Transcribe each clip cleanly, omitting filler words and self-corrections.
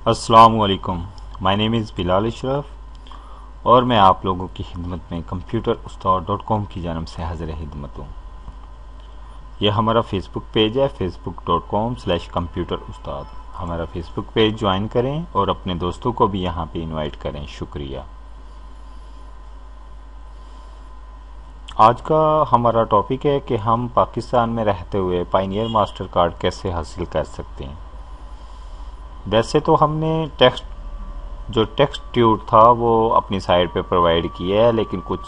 अस्सलामुअलैकुम। My name is Bilal Ashraf और मैं आप लोगों की खिदमत में computerustaad.com की जानब से हाज़िर खिदमत हूँ। यह हमारा फेसबुक पेज है facebook.com/computerustaad। हमारा फेसबुक पेज ज्वाइन करें और अपने दोस्तों को भी यहाँ पे इनवाइट करें। शुक्रिया। आज का हमारा टॉपिक है कि हम पाकिस्तान में रहते हुए पायनियर मास्टर कार्ड कैसे हासिल कर सकते हैं। वैसे तो हमने टेक्स्ट ट्यूट था वो अपनी साइट पे प्रोवाइड किया है, लेकिन कुछ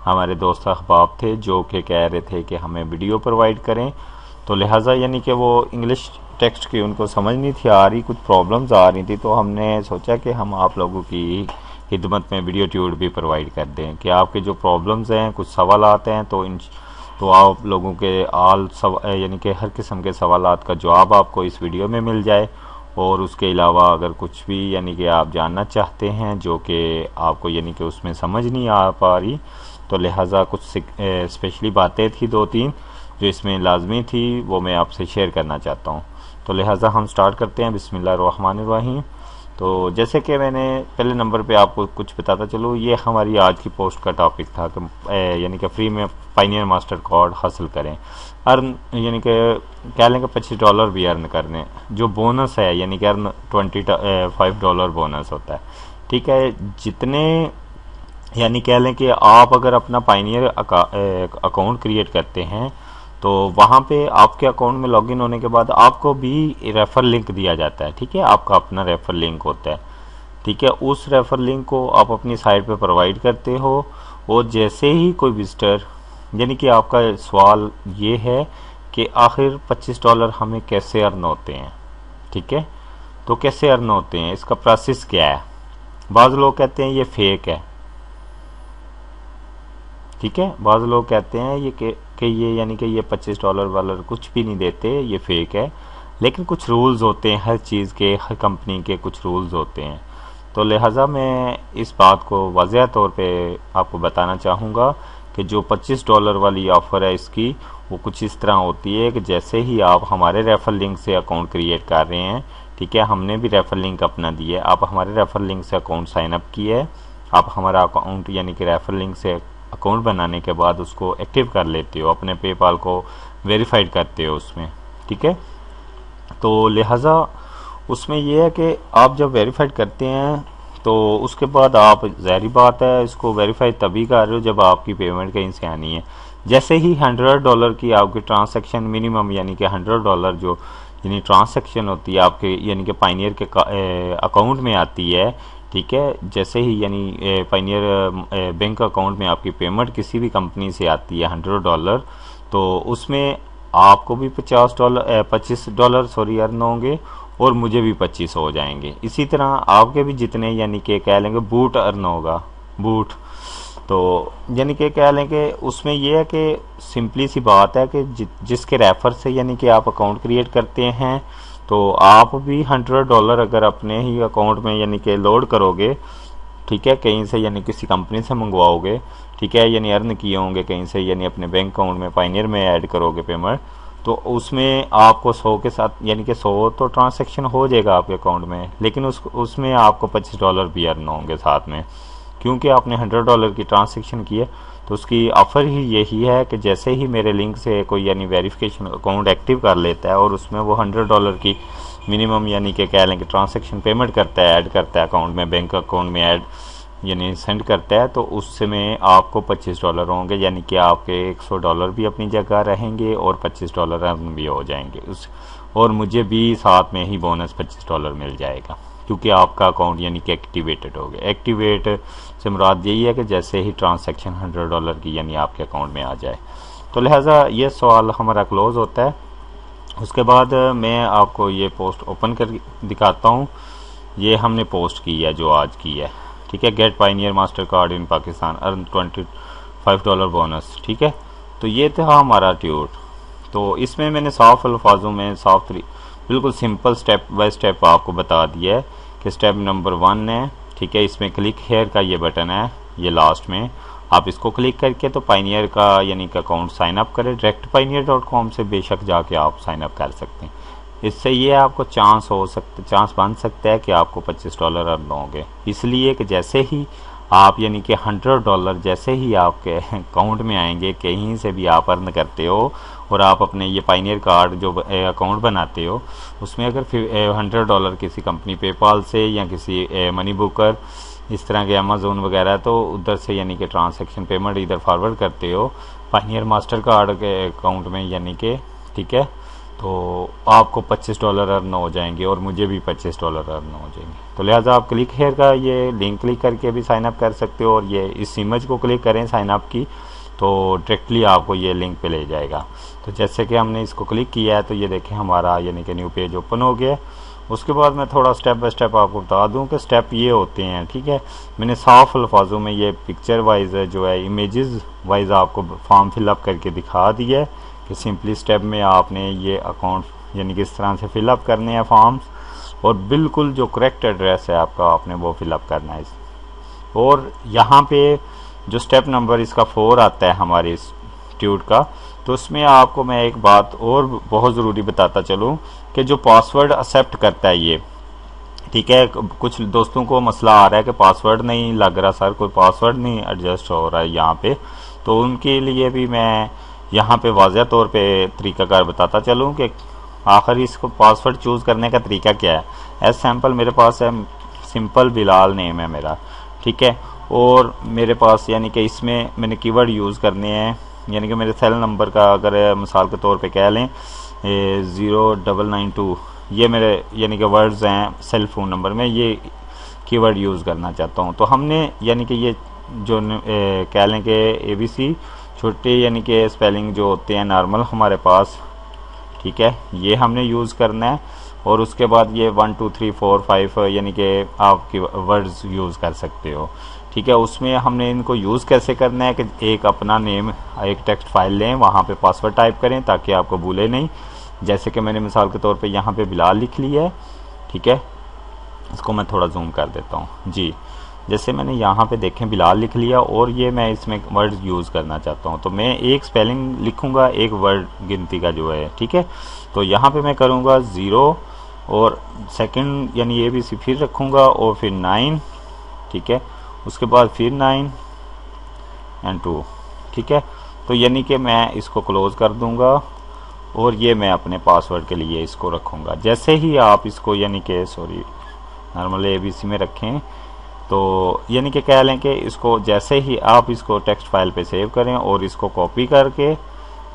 हमारे दोस्त अहबाब थे जो कि कह रहे थे कि हमें वीडियो प्रोवाइड करें, तो लिहाजा यानी कि वो इंग्लिश टेक्स्ट की उनको समझ नहीं थी आ रही, कुछ प्रॉब्लम्स आ रही थी, तो हमने सोचा कि हम आप लोगों की खिदमत में वीडियो ट्यूट भी प्रोवाइड कर दें कि आपके जो प्रॉब्लम्स हैं, कुछ सवाल आते हैं, तो आप लोगों के यानी कि हर किस्म के सवालात का जवाब आपको इस वीडियो में मिल जाए। और उसके अलावा अगर कुछ भी यानी कि आप जानना चाहते हैं जो कि आपको यानी कि उसमें समझ नहीं आ पा रही, तो लिहाजा कुछ स्पेशली बातें थी 2-3 जो इसमें लाजमी थी, वो मैं आपसे शेयर करना चाहता हूँ। तो लिहाजा हम स्टार्ट करते हैं। बिस्मिल्लाहिर्रहमानिर्रहीम। तो जैसे कि मैंने पहले नंबर पे आपको कुछ बताता चलो, ये हमारी आज की पोस्ट का टॉपिक था कि यानी कि फ्री में पायनियर मास्टर कार्ड हासिल करें। अर्न यानी कि कह लें कि $25 भी अर्न करने, जो बोनस है यानी कि अर्न $25 बोनस होता है। ठीक है, जितने यानी कह लें कि आप अगर अपना पायनियर अकाउंट क्रिएट करते हैं तो वहाँ पे आपके अकाउंट में लॉगिन होने के बाद आपको भी रेफर लिंक दिया जाता है। ठीक है, आपका अपना रेफर लिंक होता है। ठीक है, उस रेफर लिंक को आप अपनी साइट पे प्रोवाइड करते हो और जैसे ही कोई विजिटर, यानी कि आपका सवाल ये है कि आखिर $25 हमें कैसे अर्न होते हैं। ठीक है, तो कैसे अर्न होते हैं, इसका प्रोसेस क्या है। बाज़ लोग कहते हैं ये फेक है। ठीक है, बाज़ लोग कहते हैं ये कि ये यानी कि ये $25 वाला कुछ भी नहीं देते, ये फेक है। लेकिन कुछ रूल्स होते हैं हर चीज़ के, हर कंपनी के कुछ रूल्स होते हैं। तो लिहाजा मैं इस बात को वाज़ेह तौर पे आपको बताना चाहूँगा कि जो $25 वाली ऑफ़र है इसकी, वो कुछ इस तरह होती है कि जैसे ही आप हमारे रेफर लिंक से अकाउंट क्रिएट कर रहे हैं, ठीक है, हमने भी रेफर लिंक अपना दिया है, आप हमारे रेफर लिंक से अकाउंट साइन अप किया है, आप हमारा अकाउंट यानी कि रेफर लिंक से अकाउंट बनाने के बाद उसको एक्टिव कर लेते हो, अपने पेपाल को वेरीफाइड करते हो उसमें। ठीक है, तो लिहाजा उसमें यह है कि आप जब वेरीफाइड करते हैं तो उसके बाद आप ज़ाहिर बात है इसको वेरीफाई तभी कर रहे हो जब आपकी पेमेंट कहीं से आनी है। जैसे ही $100 की आपकी ट्रांसैक्शन मिनिमम यानी कि $100 जो यानी ट्रांसैक्शन होती है आपके यानी कि पायनियर के अकाउंट में आती है। ठीक है, जैसे ही यानी पायनियर बैंक अकाउंट में आपकी पेमेंट किसी भी कंपनी से आती है $100, तो उसमें आपको भी $25 सॉरी अर्न होंगे और मुझे भी 25 हो जाएंगे। इसी तरह आपके भी जितने यानी कि कह लेंगे बूट अर्न होगा, बूट, तो यानी कि कह लें कि उसमें यह है कि सिंपली सी बात है कि जिसके रेफर से यानी कि आप अकाउंट क्रिएट करते हैं, तो आप भी $100 अगर अपने ही अकाउंट में यानी कि लोड करोगे, ठीक है, कहीं से यानी किसी कंपनी से मंगवाओगे, ठीक है, यानी अर्न किए होंगे कहीं से, यानी अपने बैंक अकाउंट में पायनियर में ऐड करोगे पेमेंट, तो उसमें आपको 100 के साथ यानी कि 100 तो ट्रांसैक्शन हो जाएगा आपके अकाउंट में, लेकिन उसमें आपको $25 भी अर्न होंगे साथ में, क्योंकि आपने $100 की ट्रांसैक्शन की है। तो उसकी ऑफ़र ही यही है कि जैसे ही मेरे लिंक से कोई यानी वेरिफिकेशन अकाउंट एक्टिव कर लेता है और उसमें वो $100 की मिनिमम यानी कि कह लें कि ट्रांसैक्शन पेमेंट करता है, ऐड करता है अकाउंट में, बैंक अकाउंट में ऐड यानी सेंड करता है, तो उसमें आपको $25 होंगे, यानी कि आपके $100 भी अपनी जगह रहेंगे और $25 अर्न भी हो जाएंगे और मुझे भी साथ में ही बोनस $25 मिल जाएगा, क्योंकि आपका अकाउंट यानी कि एक्टिवेटेड हो गया। एक्टिवेट से मुराद यही है कि जैसे ही ट्रांसैक्शन $100 की यानी आपके अकाउंट में आ जाए। तो लिहाजा ये सवाल हमारा क्लोज होता है। उसके बाद मैं आपको ये पोस्ट ओपन कर दिखाता हूँ। ये हमने पोस्ट की है जो आज की है। ठीक है, गेट पायनियर मास्टर कार्ड इन पाकिस्तान, अर्न $25 बोनस। ठीक है, तो ये था हमारा ट्यूट। तो इसमें मैंने साफ अल्फाजों में बिल्कुल सिंपल स्टेप बाय स्टेप आपको बता दिया है कि स्टेप नंबर 1 है। ठीक है, इसमें क्लिक हेयर का ये बटन है, ये लास्ट में आप इसको क्लिक करके तो पायनियर का यानी कि अकाउंट साइन अप करें। डायरेक्ट pioneer.com से बेशक जाके आप साइन अप कर सकते हैं। इससे ये आपको चांस बन सकता है कि आपको $25 अर्न होंगे। इसलिए कि जैसे ही आप यानी कि $100 जैसे ही आपके अकाउंट में आएंगे, कहीं से भी आप अर्न करते हो और आप अपने ये पाइनियर कार्ड जो अकाउंट बनाते हो उसमें अगर फिर $100 किसी कंपनी पेपाल से या किसी मनी बुकर इस तरह के अमेज़ोन वगैरह तो उधर से यानी कि ट्रांसैक्शन पेमेंट इधर फॉरवर्ड करते हो पाइनियर मास्टर कार्ड के अकाउंट में यानी कि, ठीक है, तो आपको $25 अर्न हो जाएंगे और मुझे भी $25 अर्न हो जाएंगे। तो लिहाजा आप क्लिक हेयर का ये लिंक क्लिक करके भी साइन अप कर सकते हो और ये इस इमेज को क्लिक करें साइन अप की तो डायरेक्टली आपको ये लिंक पे ले जाएगा। तो जैसे कि हमने इसको क्लिक किया है तो ये देखें हमारा यानी कि न्यू पेज ओपन हो गया। उसके बाद मैं थोड़ा स्टेप बाय स्टेप आपको बता दूं कि स्टेप ये होते हैं, ठीक है। मैंने साफ अल्फाजों में ये पिक्चर वाइज जो है इमेजेस वाइज आपको फॉर्म फिलअप करके दिखा दिया है कि सिंपली स्टेप में आपने ये अकाउंट यानी कि इस तरह से फिलअप करने हैं फॉर्म्स और बिल्कुल जो करेक्ट एड्रेस है आपका आपने वो फिलअप करना है। और यहाँ पे जो स्टेप नंबर इसका 4 आता है हमारे इंस्टीट्यूट का, तो उसमें आपको मैं एक बात और बहुत ज़रूरी बताता चलूँ कि जो पासवर्ड एक्सेप्ट करता है ये, ठीक है, कुछ दोस्तों को मसला आ रहा है कि पासवर्ड नहीं लग रहा सर, कोई पासवर्ड नहीं एडजस्ट हो रहा है यहाँ पे, तो उनके लिए भी मैं यहाँ पे वाज़ह तौर पे तरीक़ाकार बताता चलूँ कि आखिर इसको पासवर्ड चूज़ करने का तरीका क्या है। एज सैम्पल मेरे पास है सिंपल बिलाल नेम है मेरा, ठीक है, और मेरे पास यानी कि इसमें मैंने कीवर्ड यूज़ करने हैं यानी कि मेरे सेल नंबर का अगर मिसाल के तौर पे कह लें 0992 ये मेरे यानी कि वर्ड्स हैं सेल फ़ोन नंबर में, ये कीवर्ड यूज़ करना चाहता हूँ। तो हमने यानी कि ये जो कह लें कि ABC छोटे यानी कि स्पेलिंग जो होते हैं नॉर्मल हमारे पास, ठीक है, ये हमने यूज़ करना है। और उसके बाद ये 1 2 3 4 5 यानी कि आपकी वर्ड्स यूज़ कर सकते हो, ठीक है। उसमें हमने इनको यूज़ कैसे करना है कि एक अपना नेम एक टेक्स्ट फाइल लें, वहाँ पे पासवर्ड टाइप करें ताकि आपको भूले नहीं। जैसे कि मैंने मिसाल के तौर पे यहाँ पे बिलाल लिख लिया है, ठीक है, इसको मैं थोड़ा जूम कर देता हूँ जी। जैसे मैंने यहाँ पे देखें बिलाल लिख लिया और ये मैं इसमें वर्ड यूज़ करना चाहता हूँ, तो मैं एक स्पेलिंग लिखूँगा एक वर्ड गिनती का जो है, ठीक है। तो यहाँ पे मैं करूँगा 0 और सेकंड यानी ABC फिर रखूँगा और फिर 9, ठीक है, उसके बाद फिर 9 एंड 2, ठीक है। तो यानी कि मैं इसको क्लोज़ कर दूँगा और ये मैं अपने पासवर्ड के लिए इसको रखूँगा। जैसे ही आप इसको यानी कि नॉर्मल ABC में रखें तो यानी कि कह लें कि इसको जैसे ही आप इसको टेक्स्ट फाइल पे सेव करें और इसको कॉपी करके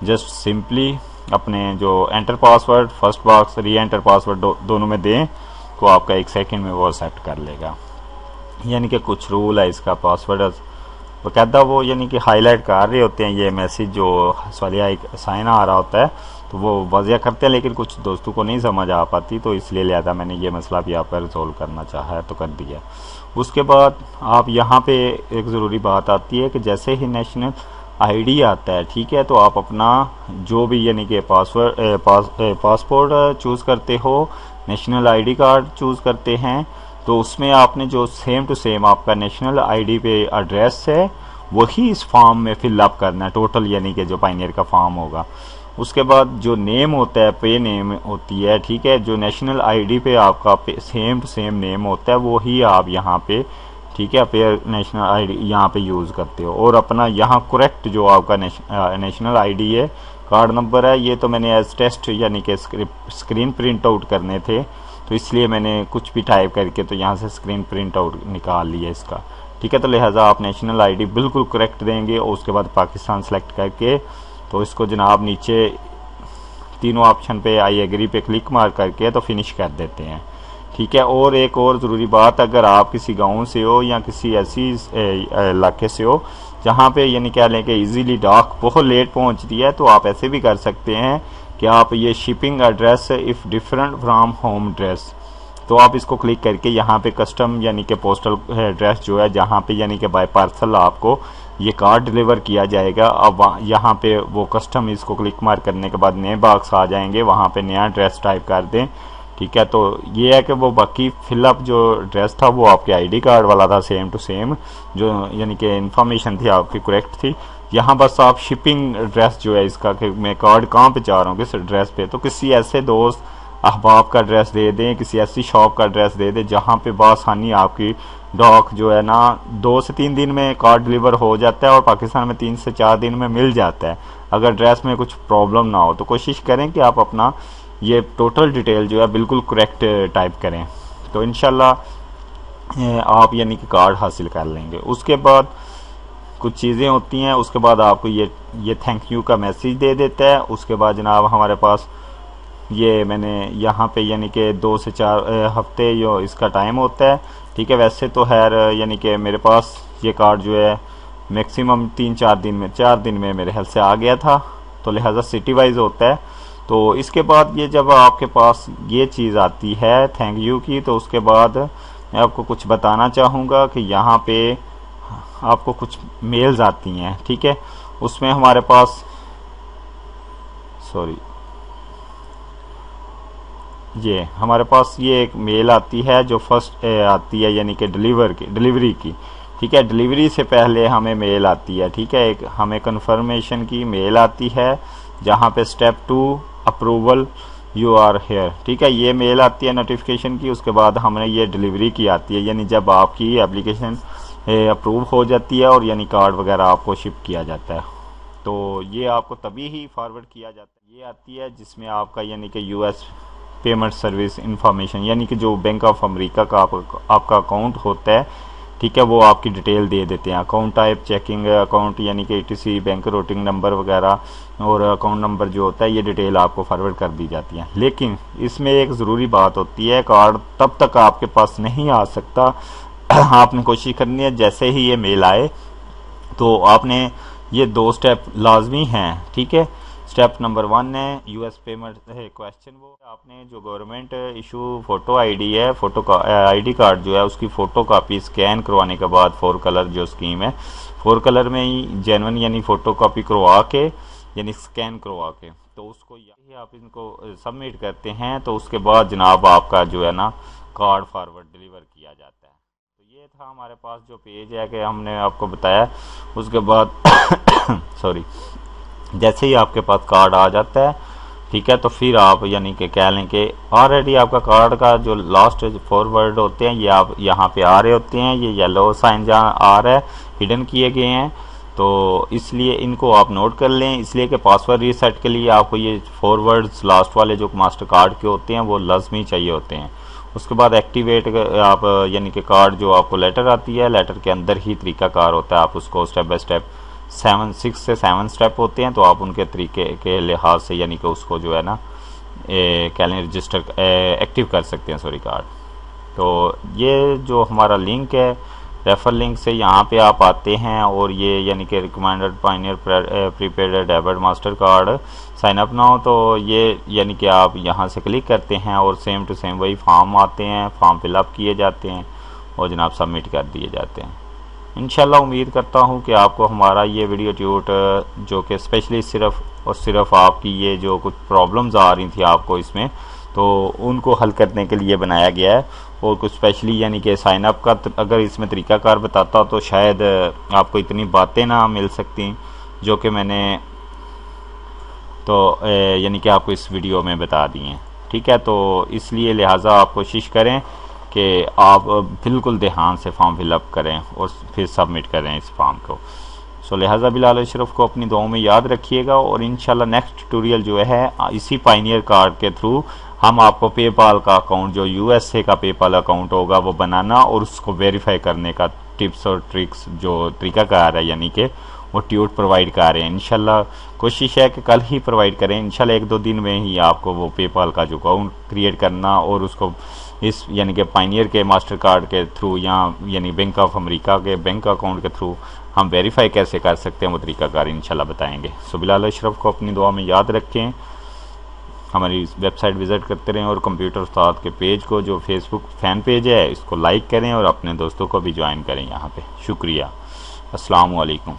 जस्ट सिंपली अपने जो एंटर पासवर्ड फर्स्ट बॉक्स री एंटर पासवर्ड दोनों में दें तो आपका 1 सेकंड में वो सेट कर लेगा। यानी कि कुछ रूल है इसका, पासवर्ड बाकायदा वो यानी कि हाईलाइट कर रहे होते हैं ये मैसेज जो सवालिया एक साइन आ रहा होता है तो वो वाज़िया करते हैं, लेकिन कुछ दोस्तों को नहीं समझ आ पाती, तो इसलिए लिहाजा मैंने ये मसला भी आप पर रिजोल्व करना चाहा है तो कर दिया। उसके बाद आप यहाँ पे एक ज़रूरी बात आती है कि जैसे ही नेशनल ID आता है, ठीक है, तो आप अपना जो भी यानी कि पासपोर्ट चूज़ करते हो, नेशनल ID कार्ड चूज़ करते हैं, तो उसमें आपने जो सेम टू सेम आपका नेशनल ID पे एड्रेस है वही इस फॉर्म में फिलअप करना है टोटल, यानी कि जो पाइनियर का फॉर्म होगा। उसके बाद जो नेम होता है पे नेम होती है, ठीक है, जो नेशनल ID पे आपका सेम टू सेम नेम होता है वही आप यहाँ पे, ठीक है, पे नेशनल ID यहाँ पे यूज़ करते हो। और अपना यहाँ करेक्ट जो आपका नेशनल ID है कार्ड नंबर है, ये तो मैंने एज टेस्ट यानी कि स्क्रीन प्रिंट आउट करने थे तो इसलिए मैंने कुछ भी टाइप करके तो यहाँ से स्क्रीन प्रिंट आउट निकाल लिया इसका, ठीक है। तो लिहाजा आप नेशनल ID बिल्कुल करेक्ट देंगे और उसके बाद पाकिस्तान सेलेक्ट करके तो इसको जनाब नीचे तीनों ऑप्शन पे आई एग्री पे क्लिक मार करके तो फिनिश कर देते हैं, ठीक है। और एक और ज़रूरी बात, अगर आप किसी गांव से हो या किसी ऐसी इलाके से हो जहां पे यानी कह लें कि इजीली डाक बहुत लेट पहुंचती है, तो आप ऐसे भी कर सकते हैं कि आप ये shipping address if different from home address, तो आप इसको क्लिक करके यहाँ पे कस्टम यानी कि पोस्टल एड्रेस जो है जहाँ पे यानी कि बाय पार्सल आपको ये कार्ड डिलीवर किया जाएगा। अब यहाँ पे वो कस्टम इसको क्लिक मार करने के बाद नए बॉक्स आ जाएंगे, वहाँ पे नया एड्रेस टाइप कर दें, ठीक है। तो ये है कि वो बाकी फिलअप जो एड्रेस था वो आपके ID कार्ड वाला था सेम टू सेम, जो यानी कि इन्फॉर्मेशन थी आपकी करेक्ट थी। यहाँ बस आप शिपिंग एड्रेस जो है इसका कि मैं कार्ड कहाँ पे चाह रहा हूँ किस एड्रेस पे, तो किसी ऐसे दोस्त अहबाब का एड्रेस दे दें, किसी ऐसी शॉप का एड्रेस दे दें जहाँ पे बआसानी आपकी डॉक जो है ना 2 से 3 दिन में कार्ड डिलीवर हो जाता है और पाकिस्तान में 3 से 4 दिन में मिल जाता है। अगर एड्रेस में कुछ प्रॉब्लम ना हो तो कोशिश करें कि आप अपना ये टोटल डिटेल जो है बिल्कुल करेक्ट टाइप करें, तो इंशाल्लाह आप यानी कि कार्ड हासिल कर लेंगे। उसके बाद कुछ चीज़ें होती हैं, उसके बाद आपको ये थैंक यू का मैसेज दे देता है। उसके बाद जनाब हमारे पास ये मैंने यहाँ पे यानी कि 2 से 4 हफ्ते जो इसका टाइम होता है, ठीक है। वैसे तो खैर यानी कि मेरे पास ये कार्ड जो है मैक्सिमम 3-4 दिन में 4 दिन में मेरे ख्याल से आ गया था, तो लिहाजा सिटी वाइज होता है। तो इसके बाद ये जब आपके पास ये चीज़ आती है थैंक यू की, तो उसके बाद मैं आपको कुछ बताना चाहूँगा कि यहाँ पे आपको कुछ मेल्स आती हैं, ठीक है। उसमें हमारे पास हमारे पास ये एक मेल आती है जो फर्स्ट आती है यानी कि डिलीवरी की, ठीक है। डिलीवरी से पहले हमें मेल आती है, ठीक है। एक हमें कन्फर्मेशन की मेल आती है जहाँ पे step 2 approval you are here, ठीक है। ये मेल आती है नोटिफिकेशन की। उसके बाद हमें ये डिलीवरी की आती है, यानी जब आपकी एप्लीकेशन अप्रूव हो जाती है और यानी कार्ड वगैरह आपको शिप किया जाता है, तो ये आपको तभी ही फॉरवर्ड किया जाता है। ये आती है जिसमें आपका यानी कि यूएस पेमेंट सर्विस इंफॉर्मेशन, यानी कि जो बैंक ऑफ अमेरिका का आपका अकाउंट होता है, ठीक है, वो आपकी डिटेल दे देते हैं। अकाउंट टाइप, चेकिंग अकाउंट यानी कि ETC, बैंक रूटिंग नंबर वगैरह और अकाउंट नंबर जो होता है, ये डिटेल आपको फॉरवर्ड कर दी जाती है। लेकिन इसमें एक ज़रूरी बात होती है, कार्ड तब तक आपके पास नहीं आ सकता। आपने कोशिश करनी है जैसे ही ये मेल आए तो आपने ये 2 स्टेप लाजमी हैं, ठीक है। स्टेप नंबर 1 है यूएस पेमेंट क्वेश्चन, वो आपने जो गवर्नमेंट इशू फोटो आईडी है, फोटो का आईडी कार्ड जो है उसकी फ़ोटो कापी स्कैन करवाने के बाद 4 कलर जो स्कीम है, 4 कलर में ही जेन्युइन यानी फ़ोटो कापी करवा के यानी स्कैन करवा के, तो उसको यही आप इनको सबमिट करते हैं, तो उसके बाद जनाब आपका जो है ना कार्ड फॉरवर्ड डिलीवर किया जाता है। तो ये था हमारे पास जो पेज है कि हमने आपको बताया। उसके बाद जैसे ही आपके पास कार्ड आ जाता है, ठीक है, तो फिर आप यानी कि कह लें कि ऑलरेडी आपका कार्ड का जो लास्ट 4 वर्ड होते हैं ये आप यहाँ पे आ रहे होते हैं, ये येलो साइन जहाँ आ रहा है हिडन किए गए हैं, तो इसलिए इनको आप नोट कर लें, इसलिए कि पासवर्ड रीसेट के लिए आपको ये 4 वर्ड्स लास्ट वाले जो मास्टर कार्ड के होते हैं वो लाजमी चाहिए होते हैं। उसके बाद एक्टिवेट आप यानी कि कार्ड जो आपको लेटर आती है, लेटर के अंदर ही तरीकाकार होता है, आप उसको स्टेप बाय स्टेप 6 से 7 स्टेप होते हैं, तो आप उनके तरीके के लिहाज से यानी कि उसको जो है ना कैलेंडर रजिस्टर एक्टिव कर सकते हैं कार्ड। तो ये जो हमारा लिंक है रेफर लिंक से यहाँ पे आप आते हैं और ये यानी कि recommended Payoneer prepaid debit Mastercard sign up ना हो, तो ये यानी कि आप यहाँ से क्लिक करते हैं और सेम टू सेम वही फॉर्म आते हैं, फॉर्म फिलअप किए जाते हैं और जनाब सबमिट कर दिए जाते हैं। इंशाल्लाह उम्मीद करता हूँ कि आपको हमारा ये वीडियो ट्यूट जो कि स्पेशली सिर्फ़ और सिर्फ आपकी ये जो कुछ प्रॉब्लम्स आ रही थी आपको इसमें, तो उनको हल करने के लिए बनाया गया है। और कुछ स्पेशली यानी कि साइन अप का अगर इसमें तरीकाकार बताता तो शायद आपको इतनी बातें ना मिल सकती जो कि मैंने तो यानी कि आपको इस वीडियो में बता दी हैं, ठीक है। तो इसलिए लिहाजा आप कोशिश करें कि आप बिल्कुल ध्यान से फॉर्म फिलअप करें और फिर सबमिट करें इस फॉर्म को। सो लिहाजा बिलाल अशरफ को अपनी दुआओं में याद रखिएगा और इंशाल्लाह नेक्स्ट ट्यूटोरियल जो है इसी पायनियर कार्ड के थ्रू हम आपको पेपाल का अकाउंट जो यूएसए का पेपाल अकाउंट होगा वो बनाना और उसको वेरीफाई करने का टिप्स और ट्रिक्स जो तरीकाकार है यानी कि वो ट्यूट प्रोवाइड कर रहे हैं। इंशाल्लाह कोशिश है कि कल ही प्रोवाइड करें, इंशाल्लाह 1-2 दिन में ही आपको वो पेपाल का जो अकाउंट क्रिएट करना और उसको इस यानी कि पायनियर के मास्टर कार्ड के थ्रू या यानी बैंक ऑफ अमेरिका के बैंक अकाउंट के थ्रू हम वेरीफाई कैसे कर सकते हैं वो तरीकाकार इंशाल्लाह बताएंगे। सो बिलाल अशरफ को अपनी दुआ में याद रखें, हमारी वेबसाइट विज़िट करते रहें और कंप्यूटर उस्ताद के पेज को जो फेसबुक फ़ैन पेज है इसको लाइक करें और अपने दोस्तों को भी ज्वाइन करें यहाँ पे। शुक्रिया, अस्सलाम वालेकुम।